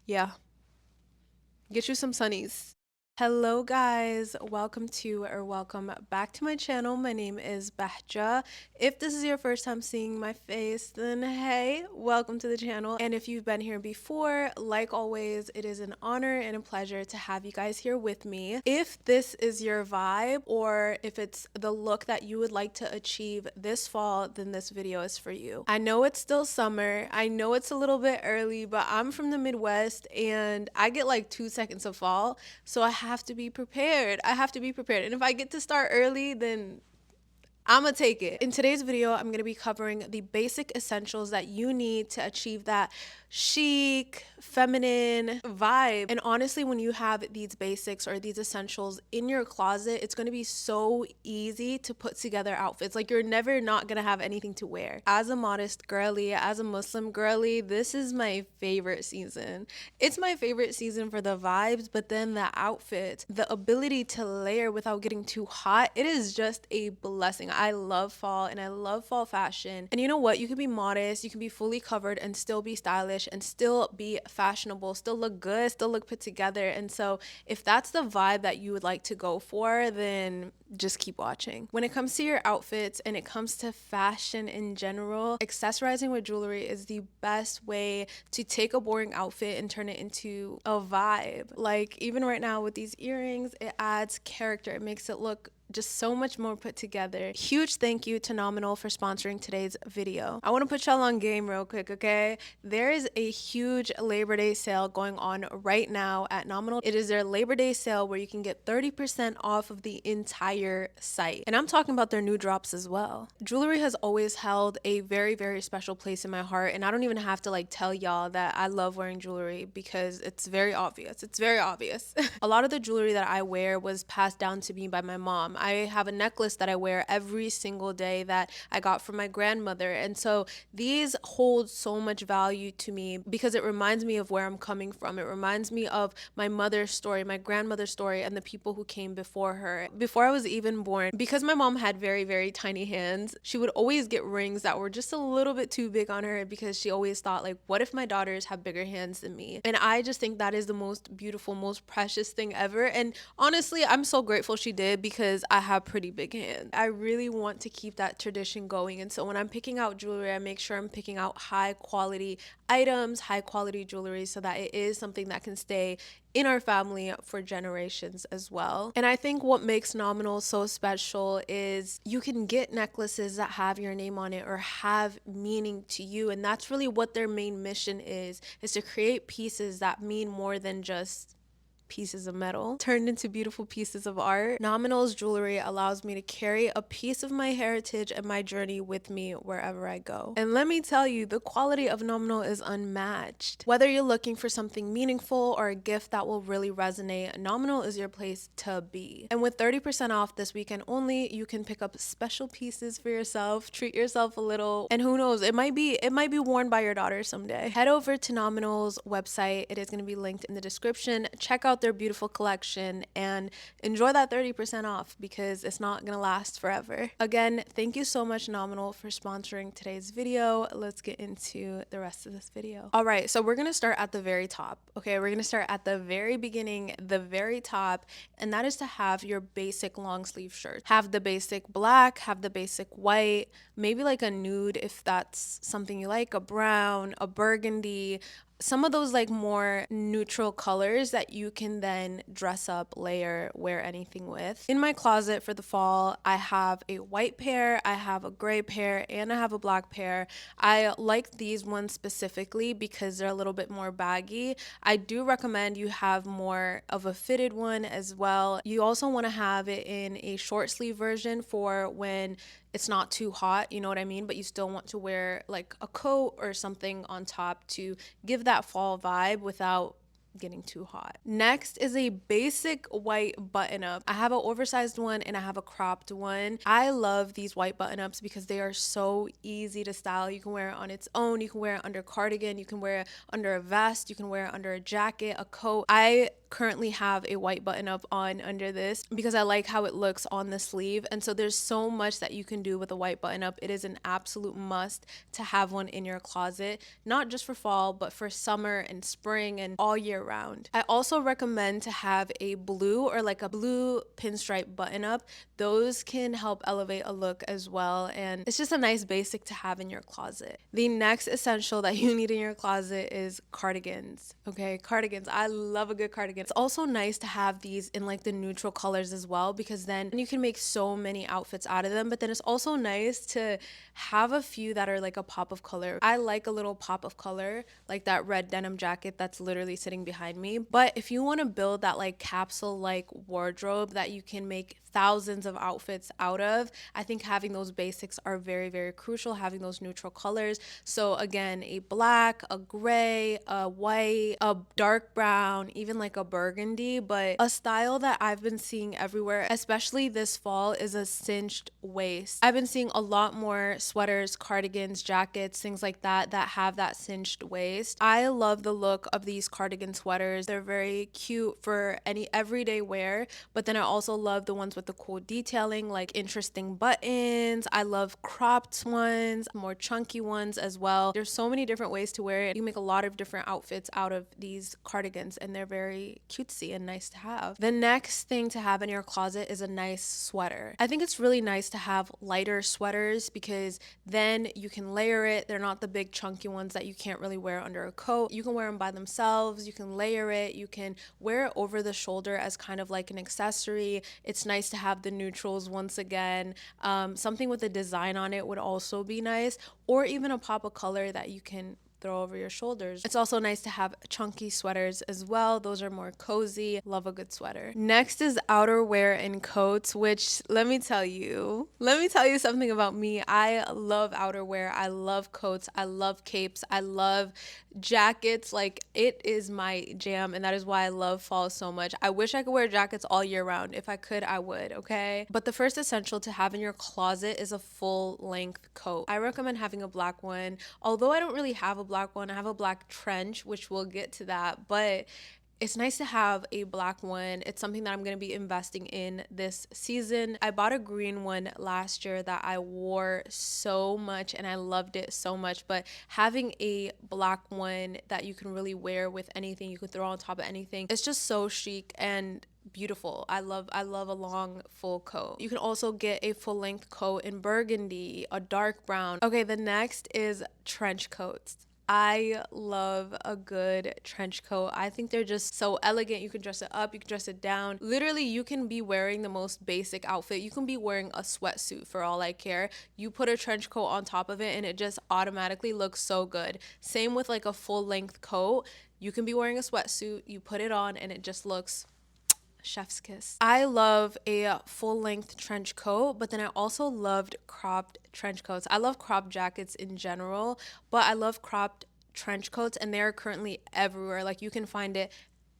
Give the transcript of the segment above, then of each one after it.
Yeah, get you some sunnies. Hello guys, welcome back to my channel. My name is Bahja. If this is your first time seeing my face, then hey, welcome to the channel. And if you've been here before, like always, it is an honor and a pleasure to have you guys here with me. If this is your vibe, or if it's the look that you would like to achieve this fall, then this video is for you. I know it's still summer, I know it's a little bit early, but I'm from the Midwest and I get like 2 seconds of fall, so I have to be prepared. I have to be prepared. And if I get to start early, then I'm gonna take it. In today's video, I'm gonna be covering the basic essentials that you need to achieve that chic, feminine vibe. And honestly, when you have these basics or these essentials in your closet, it's gonna be so easy to put together outfits. Like, you're never not gonna have anything to wear. As a modest girly, as a Muslim girly, this is my favorite season. It's my favorite season for the vibes, but then the outfit, the ability to layer without getting too hot, it is just a blessing. I love fall and I love fall fashion. And you know what? You can be modest, you can be fully covered and still be stylish and still be fashionable, still look good, still look put together. And so if that's the vibe that you would like to go for, then just keep watching. When it comes to your outfits and it comes to fashion in general, accessorizing with jewelry is the best way to take a boring outfit and turn it into a vibe. Like, even right now with these earrings, it adds character. It makes it look just so much more put together. Huge thank you to Nominal for sponsoring today's video. I want to put y'all on game real quick, okay? There is a huge Labor Day sale going on right now at Nominal. It is their Labor Day sale where you can get 30% off of the entire site. And I'm talking about their new drops as well. Jewelry has always held a very, very special place in my heart, and I don't even have to like tell y'all that I love wearing jewelry because it's very obvious. It's very obvious. A lot of the jewelry that I wear was passed down to me by my mom. I have a necklace that I wear every single day that I got from my grandmother. And so these hold so much value to me because it reminds me of where I'm coming from. It reminds me of my mother's story, my grandmother's story, and the people who came before her. Before I was even born, because my mom had very, very tiny hands, she would always get rings that were just a little bit too big on her because she always thought, like, what if my daughters have bigger hands than me? And I just think that is the most beautiful, most precious thing ever. And honestly, I'm so grateful she did because I have pretty big hands. I really want to keep that tradition going. And so when I'm picking out jewelry, I make sure I'm picking out high quality items, high quality jewelry, so that it is something that can stay in our family for generations as well. And I think what makes Nominal so special is you can get necklaces that have your name on it or have meaning to you. And that's really what their main mission is to create pieces that mean more than just pieces of metal turned into beautiful pieces of art. Nominal's jewelry allows me to carry a piece of my heritage and my journey with me wherever I go. And let me tell you, the quality of Nominal is unmatched. Whether you're looking for something meaningful or a gift that will really resonate, Nominal is your place to be. And with 30% off this weekend only, you can pick up special pieces for yourself, treat yourself a little, and who knows, it might be worn by your daughter someday. Head over to Nominal's website. It is going to be linked in the description. Check out their beautiful collection and enjoy that 30% off because it's not gonna last forever. Again, thank you so much, Nominal, for sponsoring today's video. Let's get into the rest of this video. All right, so we're gonna start at the very top. Okay, we're gonna start at the very beginning, the very top, and that is to have your basic long sleeve shirt. Have the basic black, have the basic white, maybe like a nude if that's something you like, a brown, a burgundy, some of those like more neutral colors that you can then dress up, layer, wear anything with. In my closet for the fall, I have a white pair, I have a gray pair, and I have a black pair. I like these ones specifically because they're a little bit more baggy. I do recommend you have more of a fitted one as well. You also want to have it in a short sleeve version for when it's not too hot, you know what I mean? But you still want to wear like a coat or something on top to give that fall vibe without getting too hot. Next is a basic white button up. I have an oversized one and I have a cropped one. I love these white button ups because they are so easy to style. You can wear it on its own, you can wear it under cardigan, you can wear it under a vest, you can wear it under a jacket, a coat. I currently have a white button up on under this because I like how it looks on the sleeve. And so there's so much that you can do with a white button up. It is an absolute must to have one in your closet, not just for fall, but for summer and spring and all year round. I also recommend to have a blue or like a blue pinstripe button up. Those can help elevate a look as well. And it's just a nice basic to have in your closet. The next essential that you need in your closet is cardigans. Okay, cardigans. I love a good cardigan. It's also nice to have these in like the neutral colors as well, because then you can make so many outfits out of them. But then it's also nice to have a few that are like a pop of color. I like a little pop of color, like that red denim jacket that's literally sitting behind me. But if you want to build that like capsule like wardrobe that you can make thousands of outfits out of, I think having those basics are very, very crucial, having those neutral colors. So again, a black, a gray, a white, a dark brown, even like a burgundy. But a style that I've been seeing everywhere, especially this fall, is a cinched waist. I've been seeing a lot more sweaters, cardigans, jackets, things like that that have that cinched waist. I love the look of these cardigan sweaters. They're very cute for any everyday wear, but then I also love the ones with the cool detailing, like interesting buttons. I love cropped ones, more chunky ones as well. There's so many different ways to wear it. You make a lot of different outfits out of these cardigans, and they're very cutesy and nice to have. The next thing to have in your closet is a nice sweater. I think it's really nice to have lighter sweaters because then you can layer it. They're not the big chunky ones that you can't really wear under a coat. You can wear them by themselves. You can layer it. You can wear it over the shoulder as kind of like an accessory. It's nice to have the neutrals once again. Something with a design on it would also be nice, or even a pop of color that you can throw over your shoulders. It's also nice to have chunky sweaters as well. Those are more cozy. Love a good sweater. Next is outerwear and coats, which let me tell you something about me. I love outerwear. I love coats. I love capes. I love jackets. Like, it is my jam, and that is why I love fall so much. I wish I could wear jackets all year round. If I could, I would, okay? But the first essential to have in your closet is a full length coat. I recommend having a black one. Although I don't really have a black one, I have a black trench, which we'll get to that, but it's nice to have a black one. It's something that I'm going to be investing in this season. I bought a green one last year that I wore so much and I loved it so much, but having a black one that you can really wear with anything, you can throw on top of anything, it's just so chic and beautiful. I love a long full coat. You can also get a full length coat in burgundy, a dark brown. Okay, the next is trench coats. I love a good trench coat. I think they're just so elegant. You can dress it up, you can dress it down. Literally, you can be wearing the most basic outfit. You can be wearing a sweatsuit for all I care. You put a trench coat on top of it and it just automatically looks so good. Same with like a full length coat. You can be wearing a sweatsuit, you put it on and it just looks chef's kiss. I love a full length trench coat, but then I also loved cropped trench coats. I love cropped jackets in general, but I love cropped trench coats, and they're currently everywhere. Like, you can find it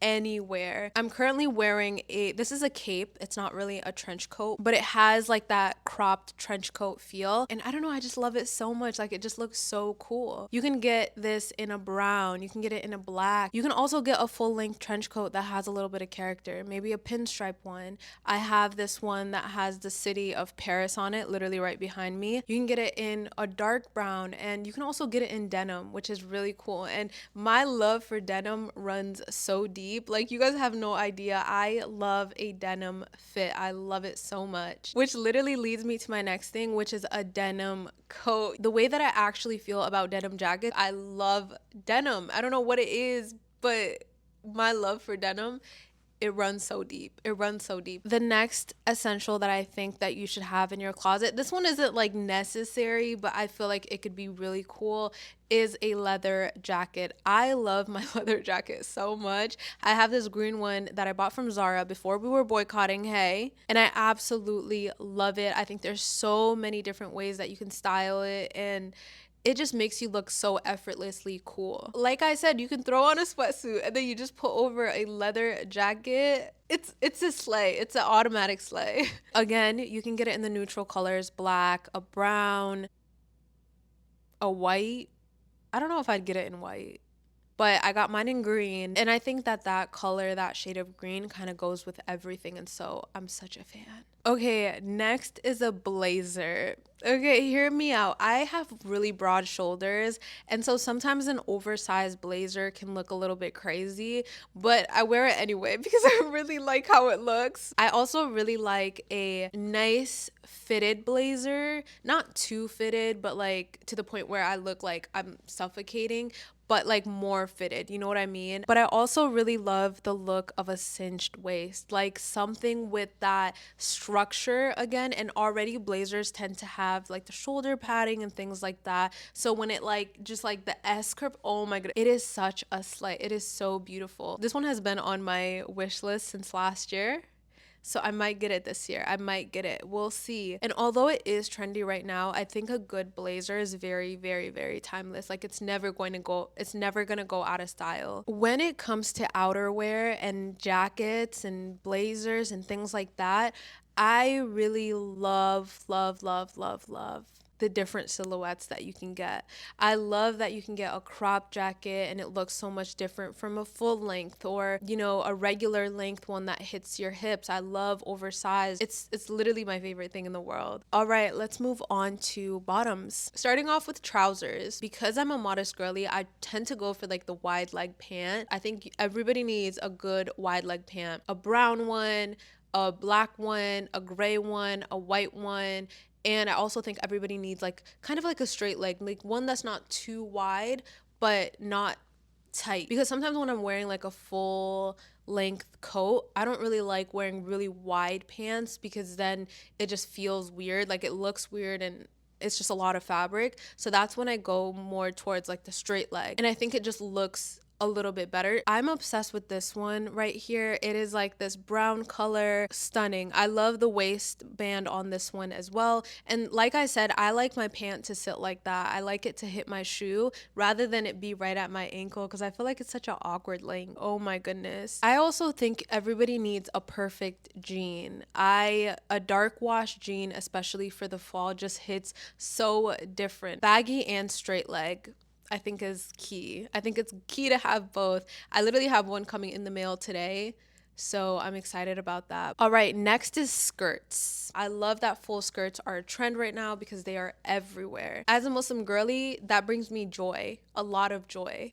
anywhere. I'm currently wearing this is a cape. It's not really a trench coat, but it has like that cropped trench coat feel. And I don't know, I just love it so much. Like, it just looks so cool. You can get this in a brown, you can get it in a black. You can also get a full length trench coat that has a little bit of character, maybe a pinstripe one. I have this one that has the city of Paris on it, literally right behind me. You can get it in a dark brown, and you can also get it in denim, which is really cool. And my love for denim runs so deep. Like, you guys have no idea. I love a denim fit. I love it so much, which literally leads me to my next thing, which is a denim coat. The way that I actually feel about denim jackets, I love denim. I don't know what it is, but my love for denim, it runs so deep. It runs so deep. The next essential that I think that you should have in your closet, this one isn't like necessary, but I feel like it could be really cool, is a leather jacket. I love my leather jacket so much. I have this green one that I bought from Zara before we were boycotting, hey, and I absolutely love it. I think there's so many different ways that you can style it, and it just makes you look so effortlessly cool. Like I said, you can throw on a sweatsuit and then you just put over a leather jacket. It's a slay. It's an automatic slay. Again, you can get it in the neutral colors, black, a brown, a white. I don't know if I'd get it in white, but I got mine in green. And I think that that color, that shade of green kind of goes with everything. And so I'm such a fan. Okay, next is a blazer. Okay, hear me out. I have really broad shoulders, and so sometimes an oversized blazer can look a little bit crazy, but I wear it anyway because I really like how it looks. I also really like a nice fitted blazer, not too fitted, but like to the point where I look like I'm suffocating, but like more fitted, you know what I mean? But I also really love the look of a cinched waist, like something with that structure again. And already blazers tend to have like the shoulder padding and things like that. So when it like just like the S curve, oh my god, it is such a slay. It is so beautiful. This one has been on my wish list since last year. So I might get it this year. I might get it. We'll see. And although it is trendy right now, I think a good blazer is very, very, very timeless. Like it's never going to go out of style. When it comes to outerwear and jackets and blazers and things like that, I really love the different silhouettes that you can get. I love that you can get a crop jacket and it looks so much different from a full length or, you know, a regular length one that hits your hips. I love oversized. It's literally my favorite thing in the world. All right, let's move on to bottoms. Starting off with trousers. Because I'm a modest girly, I tend to go for like the wide leg pant. I think everybody needs a good wide leg pant. A brown one, a black one, a gray one, a white one. And I also think everybody needs like kind of like a straight leg, like one that's not too wide, but not tight. Because sometimes when I'm wearing like a full length coat, I don't really like wearing really wide pants because then it just feels weird. Like it looks weird and it's just a lot of fabric. So that's when I go more towards like the straight leg. And I think it just looks a little bit better. I'm obsessed with this one right here. It is like this brown color, stunning. I love the waistband on this one as well. And like I said, I like my pant to sit like that. I like it to hit my shoe rather than it be right at my ankle because I feel like it's such an awkward length. Oh my goodness. I also think everybody needs a perfect jean. A dark wash jean, especially for the fall, just hits so different. Baggy and straight leg, I think is key. I think it's key to have both. I literally have one coming in the mail today. So I'm excited about that. All right, next is skirts. I love that full skirts are a trend right now because they are everywhere. As a Muslim girly, that brings me joy, a lot of joy.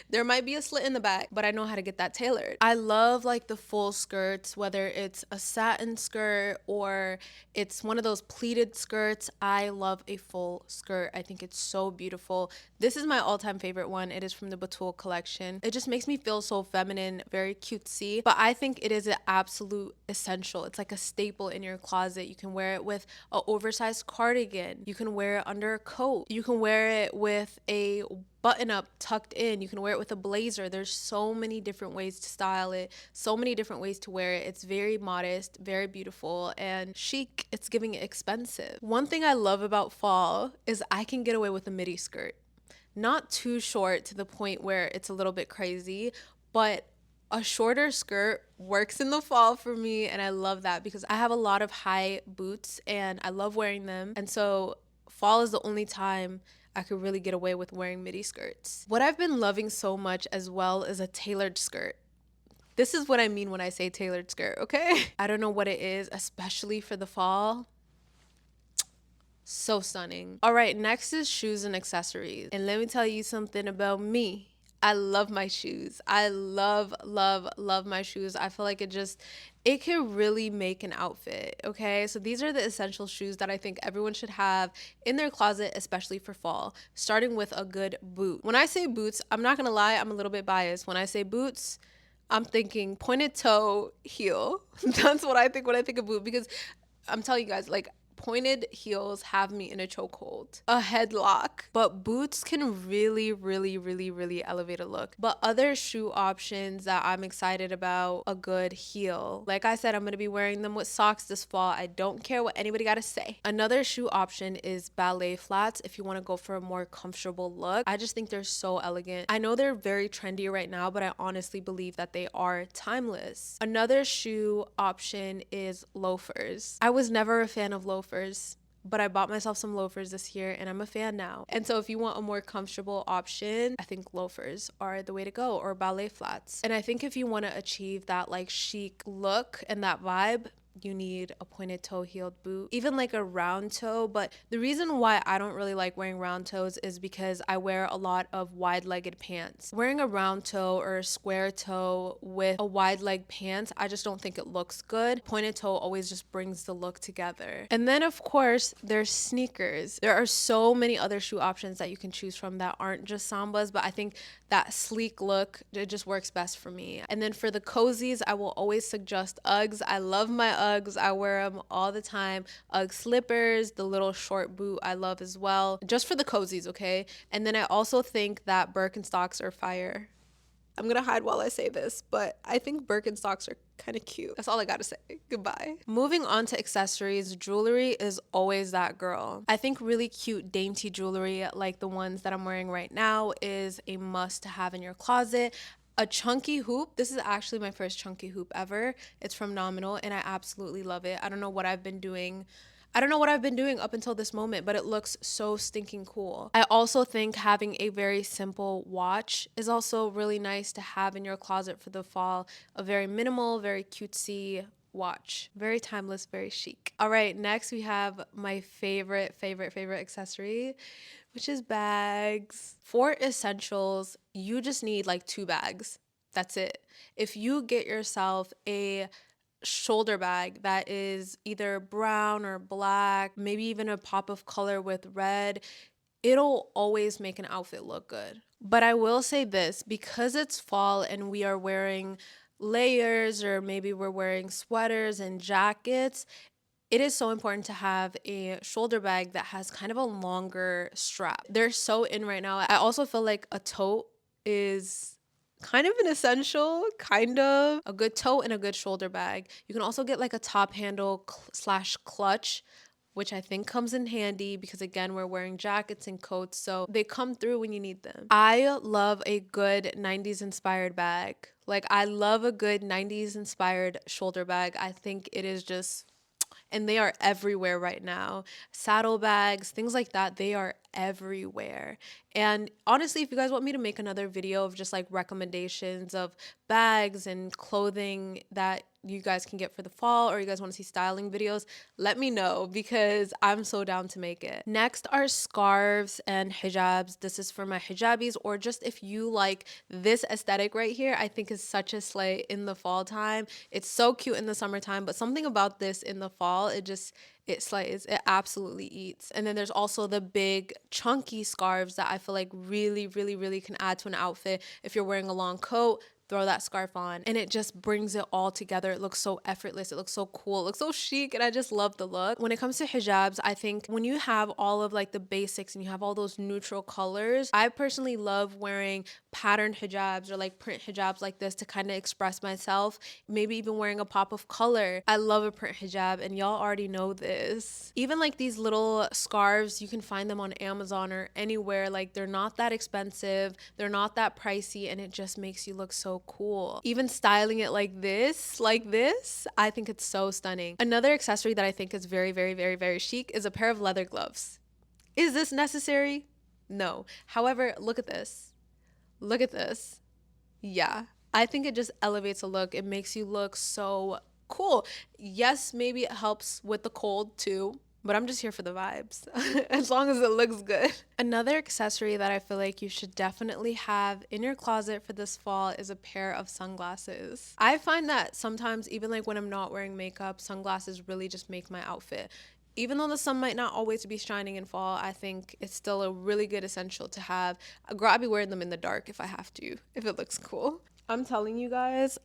There might be a slit in the back, but I know how to get that tailored. I love like the full skirts, whether it's a satin skirt or it's one of those pleated skirts. I love a full skirt. I think it's so beautiful. This is my all-time favorite one. It is from the Batul collection. It just makes me feel so feminine, very cutesy, but I think it is an absolute essential. It's like a staple in your closet. You can wear it with an oversized cardigan. You can wear it under a coat. You can wear it with a button up tucked in. You can wear it with a blazer. There's so many different ways to style it, so many different ways to wear it. It's very modest, very beautiful, and chic. It's giving expensive. One thing I love about fall is I can get away with a midi skirt. Not too short to the point where it's a little bit crazy, but a shorter skirt works in the fall for me, and I love that because I have a lot of high boots and I love wearing them. And so fall is the only time I could really get away with wearing midi skirts. What I've been loving so much as well is a tailored skirt. This is what I mean when I say tailored skirt, okay? I don't know what it is, especially for the fall. So stunning. All right, next is shoes and accessories. And let me tell you something about me. I love my shoes. I love my shoes. I feel like it can really make an outfit, okay? So these are the essential shoes that I think everyone should have in their closet, especially for fall, starting with a good boot. When I say boots, I'm not gonna lie, I'm a little bit biased. When I say boots, I'm thinking pointed toe heel. That's what I think when I think of boot because I'm telling you guys, like, pointed heels have me in a chokehold, a headlock, but boots can really elevate a look. But other shoe options that I'm excited about, a good heel. Like I said, I'm gonna be wearing them with socks this fall. I don't care what anybody gotta say. Another shoe option is ballet flats if you want to go for a more comfortable look. I just think they're so elegant. I know they're very trendy right now, but I honestly believe that they are timeless. Another shoe option is loafers. I was never a fan of loafers, but I bought myself some loafers this year and I'm a fan now. And so if you want a more comfortable option, I think loafers are the way to go, or ballet flats. And I think if you want to achieve that like chic look and that vibe, you need a pointed toe heeled boot, even like a round toe. But the reason why I don't really like wearing round toes is because I wear a lot of wide legged pants. Wearing a round toe or a square toe with a wide leg pants, I just don't think it looks good. Pointed toe always just brings the look together. And then of course there's sneakers. There are so many other shoe options that you can choose from that aren't just Sambas, but I think that sleek look, it just works best for me. And then for the cozies, I will always suggest Uggs. I love my Uggs. I wear them all the time. Ugg slippers, the little short boot I love as well, just for the cozies, okay? And then I also think that Birkenstocks are fire. I'm gonna hide while I say this, but I think Birkenstocks are kind of cute. That's all I gotta say. Goodbye. Moving on to accessories, jewelry is always that girl. I think really cute, dainty jewelry like the ones that I'm wearing right now is a must to have in your closet. A chunky hoop. This is actually my first chunky hoop ever. It's from Nominal and I absolutely love it. I don't know what I've been doing up until this moment, but it looks so stinking cool. I also think having a very simple watch is also really nice to have in your closet for the fall. A very minimal, very cutesy watch. Very timeless, very chic. All right, next we have my favorite accessory, which is bags. For essentials, you just need like 2 bags. That's it. If you get yourself a shoulder bag that is either brown or black, maybe even a pop of color with red, it'll always make an outfit look good. But I will say this, because it's fall and we are wearing layers, or maybe we're wearing sweaters and jackets, it is so important to have a shoulder bag that has kind of a longer strap. They're so in right now. I also feel like a tote is kind of an essential, kind of. A good tote and a good shoulder bag. You can also get like a top handle slash clutch, which I think comes in handy because again, we're wearing jackets and coats, so they come through when you need them. I love a good 90s inspired bag. Like I love a good 90s inspired shoulder bag. I think it is just, and they are everywhere right now. Saddlebags, things like that, they are everywhere. And honestly, if you guys want me to make another video of just like recommendations of bags and clothing that you guys can get for the fall, or you guys want to see styling videos, let me know because I'm so down to make it. Next are scarves and hijabs. This is for my hijabis, or just if you like this aesthetic right here, I think is such a slay in the fall time. It's so cute in the summertime, but something about this in the fall, it slays. It absolutely eats. And then there's also the big chunky scarves that I feel like really can add to an outfit. If you're wearing a long coat, throw that scarf on and it just brings it all together. It looks so effortless. It looks so cool. It looks so chic and I just love the look. When it comes to hijabs, I think when you have all of like the basics and you have all those neutral colors, I personally love wearing patterned hijabs or like print hijabs like this to kind of express myself. Maybe even wearing a pop of color. I love a print hijab and y'all already know this. Even like these little scarves, you can find them on Amazon or anywhere. Like they're not that expensive. They're not that pricey and it just makes you look so cool. Even styling it like this, I think it's so stunning. Another accessory that I think is very chic is a pair of leather gloves. Is this necessary? No. However, look at this. Look at this. Yeah. I think it just elevates a look. It makes you look so cool. Yes, maybe it helps with the cold too, but I'm just here for the vibes as long as it looks good. Another accessory that I feel like you should definitely have in your closet for this fall is a pair of sunglasses. I find that sometimes even like when I'm not wearing makeup, sunglasses really just make my outfit. Even though the sun might not always be shining in fall, I think it's still a really good essential to have. Girl, I'll be wearing them in the dark if I have to, if it looks cool. I'm telling you guys,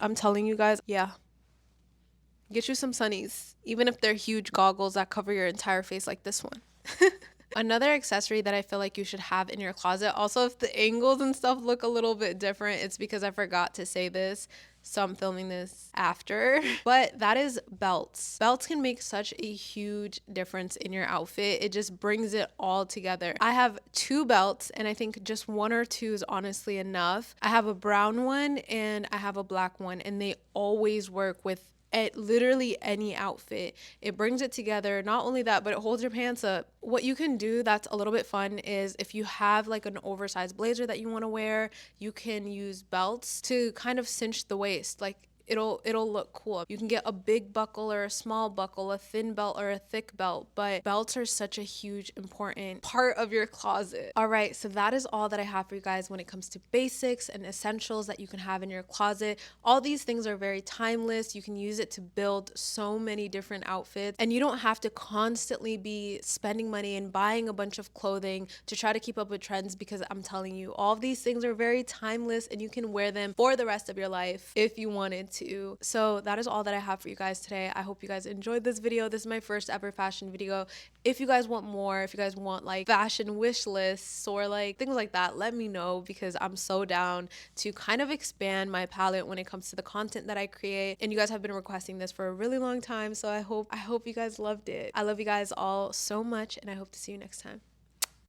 yeah. Get you some sunnies, even if they're huge goggles that cover your entire face like this one. Another accessory that I feel like you should have in your closet, also if the angles and stuff look a little bit different, it's because I forgot to say this. So I'm filming this after, but that is belts. Belts can make such a huge difference in your outfit. It just brings it all together. I have two belts and I think just one or two is honestly enough. I have a brown one and I have a black one, and they always work with at literally any outfit. It brings it together. Not only that, but it holds your pants up. What you can do that's a little bit fun is if you have like an oversized blazer that you want to wear, you can use belts to kind of cinch the waist. Like it'll look cool. You can get a big buckle or a small buckle, a thin belt or a thick belt, but belts are such a huge important part of your closet. All right, so that is all that I have for you guys when it comes to basics and essentials that you can have in your closet. All these things are very timeless. You can use it to build so many different outfits, and you don't have to constantly be spending money and buying a bunch of clothing to try to keep up with trends, because I'm telling you, all of these things are very timeless and you can wear them for the rest of your life if you wanted to. So that is all that I have for you guys today. I hope you guys enjoyed this video. This is my first ever fashion video. If you guys want more, if you guys want like fashion wish lists or like things like that, let me know, because I'm so down to kind of expand my palette when it comes to the content that I create. And you guys have been requesting this for a really long time, so I hope you guys loved it. I love you guys all so much, and I hope to see you next time.